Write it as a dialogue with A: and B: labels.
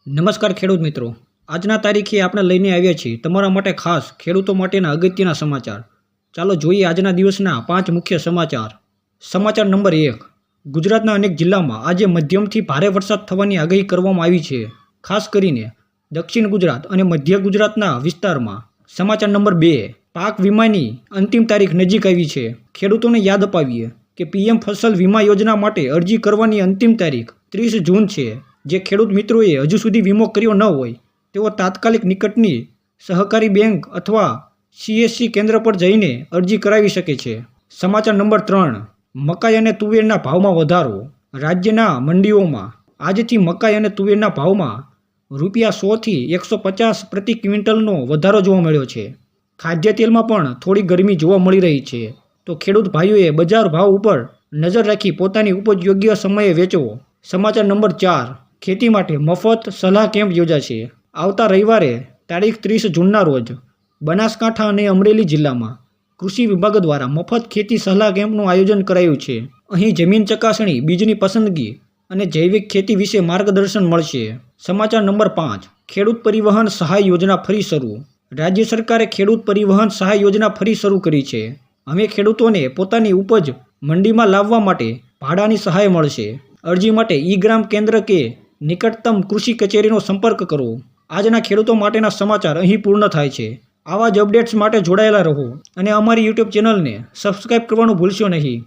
A: નમસ્કાર ખેડૂત મિત્રો, આજના તારીખે આપણે લઈને આવ્યા છીએ તમારા માટે ખાસ ખેડૂતો માટેના અગત્યના સમાચાર. ચાલો જોઈએ આજના દિવસના 5 મુખ્ય સમાચાર. સમાચાર નંબર 1. ગુજરાતના અનેક જિલ્લામાં આજે મધ્યમથી ભારે વરસાદ થવાની આગાહી કરવામાં આવી છે, ખાસ કરીને દક્ષિણ ગુજરાત અને મધ્ય ગુજરાતના વિસ્તારમાં. સમાચાર નંબર 2. પાક વીમાની અંતિમ તારીખ નજીક આવી છે. ખેડૂતોને યાદ અપાવીએ કે પીએમ ફસલ વીમા યોજના માટે અરજી કરવાની અંતિમ તારીખ 30 જૂન છે. જે ખેડૂત મિત્રોએ હજુ સુધી વીમો કર્યો ન હોય તેઓ તાત્કાલિક નિકટની સહકારી બેંક અથવા સીએસસી કેન્દ્ર પર જઈને અરજી કરાવી શકે છે. સમાચાર નંબર 3. મકાઈ અને તુવેરના ભાવમાં વધારો. રાજ્યના મંડીઓમાં આજથી મકાઈ અને તુવેરના ભાવમાં ₹100 થી 150 પ્રતિ ક્વિન્ટલનો વધારો જોવા મળ્યો છે. ખાદ્ય તેલમાં પણ થોડી ગરમી જોવા મળી રહી છે, તો ખેડૂત ભાઈઓએ બજાર ભાવ ઉપર નજર રાખી પોતાની ઉપજ યોગ્ય સમયે વેચવો. સમાચાર નંબર 4. ખેતી માટે મફત સલાહ કેમ્પ યોજાશે. આવતા રવિવારે તારીખ 30 જૂનના રોજ બનાસકાંઠા અને અમરેલી જિલ્લામાં કૃષિ વિભાગ દ્વારા મફત ખેતી સલાહ કેમ્પનું આયોજન કરાયું છે. અહીં જમીન ચકાસણી, બીજની પસંદગી અને જૈવિક ખેતી વિશે માર્ગદર્શન મળશે. સમાચાર નંબર 5. ખેડૂત પરિવહન સહાય યોજના ફરી શરૂ. રાજ્ય સરકારે ખેડૂત પરિવહન સહાય યોજના ફરી શરૂ કરી છે. હવે ખેડૂતોને પોતાની ઉપજ મંડીમાં લાવવા માટે ભાડાની સહાય મળશે. અરજી માટે ઈ-ગ્રામ કેન્દ્ર કે નિકટતમ કૃષિ કચેરીનો સંપર્ક કરો. આજના ખેડૂતો માટેના સમાચાર અહીં પૂર્ણ થાય છે. આવા જ અપડેટ્સ માટે જોડાયેલા રહો અને અમારી યુટ્યુબ ચેનલને સબસ્ક્રાઈબ કરવાનું ભૂલશો નહીં.